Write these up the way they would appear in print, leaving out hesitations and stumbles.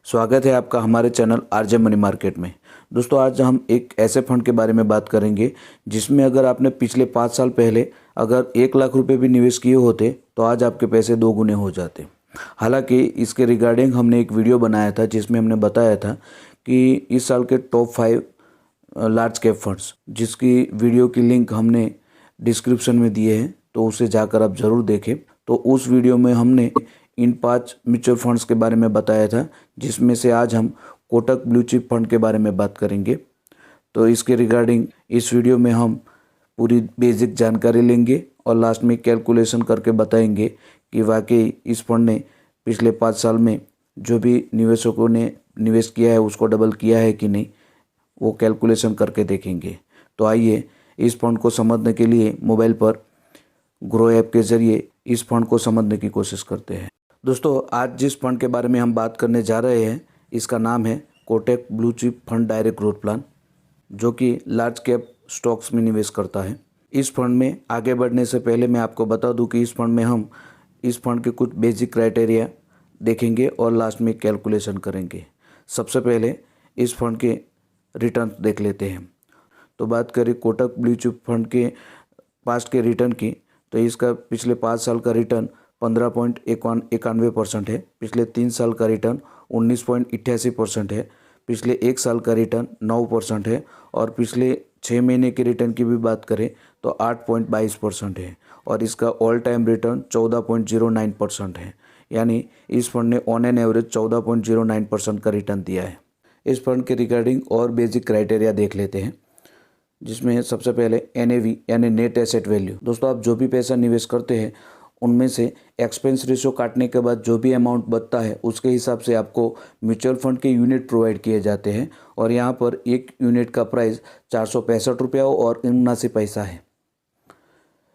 स्वागत है आपका हमारे चैनल आरजे मनी मार्केट में। दोस्तों, आज हम एक ऐसे फंड के बारे में बात करेंगे जिसमें अगर आपने पिछले 5 साल पहले अगर 1 लाख रुपए भी निवेश किए होते तो आज आपके पैसे 2 गुने हो जाते। हालांकि इसके रिगार्डिंग हमने एक वीडियो बनाया था जिसमें हमने बताया था कि इस साल के टॉप 5 लार्ज कैप फंड्स, जिसकी वीडियो की लिंक हमने डिस्क्रिप्शन में दिए हैं, तो उसे जाकर आप ज़रूर देखें। तो उस वीडियो में हमने इन 5 म्यूचुअल फंड्स के बारे में बताया था, जिसमें से आज हम कोटक ब्लू चिप फंड के बारे में बात करेंगे। तो इसके रिगार्डिंग इस वीडियो में हम पूरी बेसिक जानकारी लेंगे और लास्ट में कैलकुलेशन करके बताएंगे कि वाकई इस फंड ने पिछले 5 साल में जो भी निवेशकों ने निवेश किया है उसको डबल किया है कि नहीं, वो कैलकुलेशन करके देखेंगे। तो आइए इस फंड को समझने के लिए मोबाइल पर ग्रो ऐप के ज़रिए इस फंड को समझने की कोशिश करते हैं। दोस्तों, आज जिस फंड के बारे में हम बात करने जा रहे हैं इसका नाम है Kotak blue chip fund direct growth plan, जो कि लार्ज कैप स्टॉक्स में निवेश करता है। इस फंड में आगे बढ़ने से पहले मैं आपको बता दूं कि इस फंड में हम इस फंड के कुछ बेसिक क्राइटेरिया देखेंगे और लास्ट में कैलकुलेशन करेंगे। सबसे पहले इस फंड के रिटर्न देख लेते हैं। तो बात करें कोटक ब्लू चिप फंड के पास्ट के रिटर्न की, तो इसका पिछले 5 साल का रिटर्न 15.91% है। पिछले 3 साल का रिटर्न 19.88% है। पिछले 1 साल का रिटर्न 9% है और पिछले 6 महीने के रिटर्न की भी बात करें तो 8.22% है और इसका ऑल टाइम रिटर्न 14.09% है। यानी इस फंड ने ऑन एन एवरेज 14.09% का रिटर्न दिया है। इस फंड के रिगार्डिंग और बेसिक क्राइटेरिया देख लेते हैं, जिसमें सबसे पहले NAV यानी नेट एसेट वैल्यू। दोस्तों, आप जो भी पैसा निवेश करते हैं उनमें से एक्सपेंस रेशियो काटने के बाद जो भी अमाउंट बचता है उसके हिसाब से आपको म्यूचुअल फंड के यूनिट प्रोवाइड किए जाते हैं और यहाँ पर एक यूनिट का प्राइस 465 रुपया और 79 पैसा है।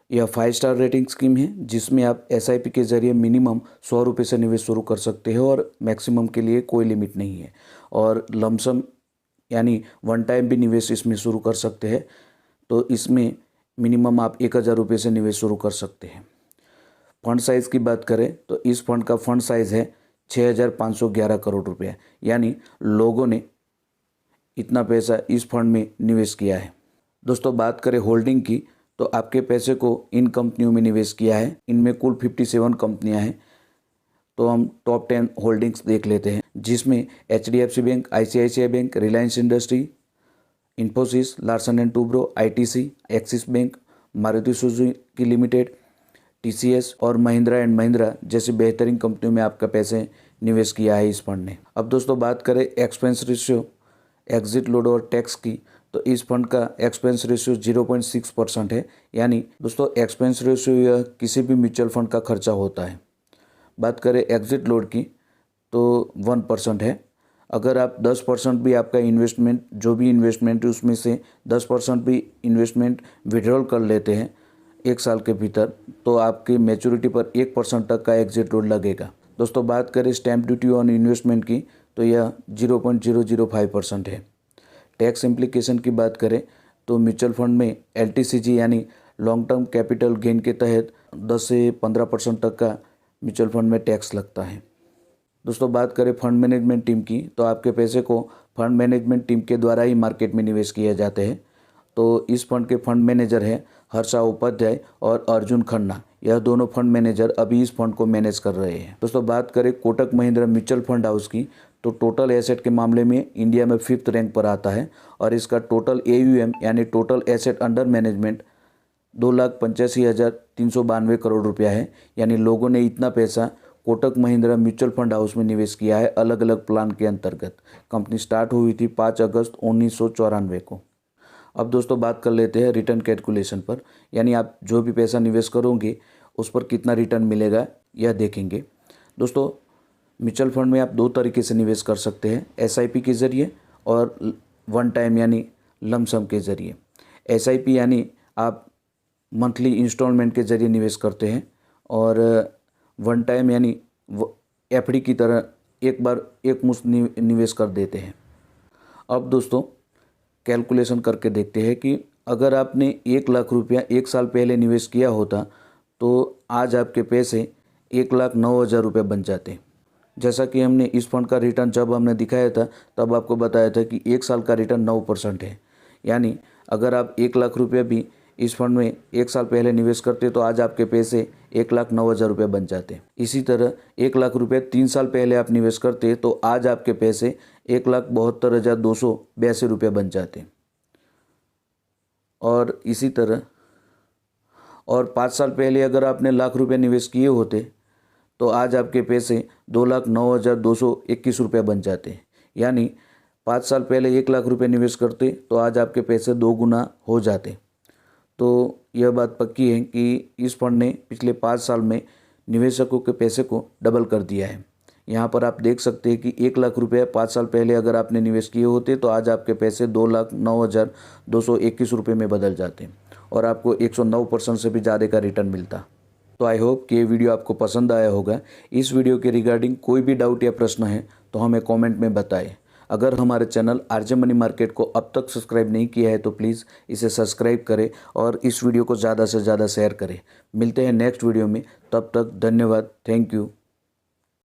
यह 5 स्टार रेटिंग स्कीम है जिसमें आप SIP के जरिए मिनिमम 100 रुपये से निवेश शुरू कर सकते हैं और मैक्सिमम के लिए कोई लिमिट नहीं है। और लमसम यानी वन टाइम भी निवेश इसमें शुरू कर सकते हैं। तो इसमें मिनिमम आप 1000 रुपये से निवेश शुरू कर सकते हैं। फंड साइज़ की बात करें तो इस फंड का फंड साइज़ है 6511 करोड़ रुपया, यानी लोगों ने इतना पैसा इस फंड में निवेश किया है। दोस्तों, बात करें होल्डिंग की, तो आपके पैसे को इन कंपनियों में निवेश किया है। इनमें कुल 57 कंपनियां हैं। तो हम टॉप 10 होल्डिंग्स देख लेते हैं, जिसमें HDFC bank, ICICI bank, Reliance industry, Infosys, Larsen and Toubro, ITC, axis bank, Maruti Suzuki limited, TCS और महिंद्रा एंड महिंद्रा जैसी बेहतरीन कंपनियों में आपका पैसे निवेश किया है इस फंड ने। अब दोस्तों, बात करें एक्सपेंस रेशियो, एग्जिट लोड और टैक्स की, तो इस फंड का एक्सपेंस रेशियो 0.6% है। यानी दोस्तों, एक्सपेंस रेशियो यह किसी भी म्यूचुअल फंड का खर्चा होता है। बात करें एग्जिट लोड की तो 1% है। अगर आप 10% भी आपका इन्वेस्टमेंट, जो भी इन्वेस्टमेंट है उसमें से 10% भी इन्वेस्टमेंट विड्रॉल कर लेते हैं 1 साल के भीतर, तो आपकी मैच्योरिटी पर 1% तक का एग्जिट लोड लगेगा। दोस्तों, बात करें स्टैम्प ड्यूटी ऑन इन्वेस्टमेंट की, तो यह 0.005% है। टैक्स इम्प्लीकेशन की बात करें तो म्यूचुअल फंड में LTCG यानी लॉन्ग टर्म कैपिटल गेन के तहत 10 से 15% तक का म्यूचुअल फंड में टैक्स लगता है। दोस्तों, बात करें फंड मैनेजमेंट टीम की, तो आपके पैसे को फंड मैनेजमेंट टीम के द्वारा ही मार्केट में निवेश किए जाते हैं। तो इस फंड के फंड मैनेजर हैं हर्षा उपाध्याय और अर्जुन खन्ना। यह दोनों फंड मैनेजर अभी इस फंड को मैनेज कर रहे हैं। दोस्तों, बात करें Kotak Mahindra mutual fund house की, तो टोटल एसेट के मामले में इंडिया में 5th रैंक पर आता है और इसका टोटल AUM यानी total asset under management 2,85,392 crore रुपया है। यानी लोगों ने इतना पैसा Kotak Mahindra mutual fund house में निवेश किया है अलग अलग प्लान के अंतर्गत। कंपनी स्टार्ट हुई थी 5 अगस्त 1994 को। अब दोस्तों, बात कर लेते हैं रिटर्न कैलकुलेशन पर, यानी आप जो भी पैसा निवेश करोगे उस पर कितना रिटर्न मिलेगा यह देखेंगे। दोस्तों, म्यूचुअल फंड में आप 2 तरीके से निवेश कर सकते हैं, SIP के ज़रिए और वन टाइम यानी लमसम के ज़रिए। SIP यानी आप मंथली इंस्टॉलमेंट के ज़रिए निवेश करते हैं और वन टाइम यानी FD की तरह एक बार एक मुश्त निवेश कर देते हैं। अब दोस्तों, कैलकुलेशन करके देखते हैं कि अगर आपने 1 लाख रुपया 1 साल पहले निवेश किया होता तो आज आपके पैसे 1,09,000 रुपये बन जाते। जैसा कि हमने इस फंड का रिटर्न जब हमने दिखाया था तब आपको बताया था कि 1 साल का रिटर्न 9% है। यानी अगर आप 1 लाख रुपये भी इस फंड में 1 साल पहले निवेश करते तो आज आपके पैसे 1,09,000 रुपये बन जाते। इसी तरह 1 लाख रुपये 3 साल पहले आप निवेश करते तो आज आपके पैसे 1,72,282 रुपये बन जाते। और इसी तरह 5 साल पहले अगर आपने लाख रुपये निवेश किए होते तो आज आपके पैसे 2,09,221 रुपये बन जाते। यानी 5 साल पहले 1 लाख रुपये निवेश करते तो आज आपके पैसे 2 गुना हो जाते। तो यह बात पक्की है कि इस फंड ने पिछले 5 साल में निवेशकों के पैसे को डबल कर दिया है। यहाँ पर आप देख सकते हैं कि 1 लाख रुपये 5 साल पहले अगर आपने निवेश किए होते तो आज आपके पैसे 2,09,221 रुपये में बदल जाते और आपको 109% से भी ज़्यादा का रिटर्न मिलता। तो आई होप कि ये वीडियो आपको पसंद आया होगा। इस वीडियो के रिगार्डिंग कोई भी डाउट या प्रश्न है तो हमें कमेंट में बताएं। अगर हमारे चैनल आरजे मनी मार्केट को अब तक सब्सक्राइब नहीं किया है तो प्लीज़ इसे सब्सक्राइब करें और इस वीडियो को ज़्यादा से ज़्यादा शेयर करें। मिलते हैं नेक्स्ट वीडियो में, तब तक धन्यवाद, थैंक यू।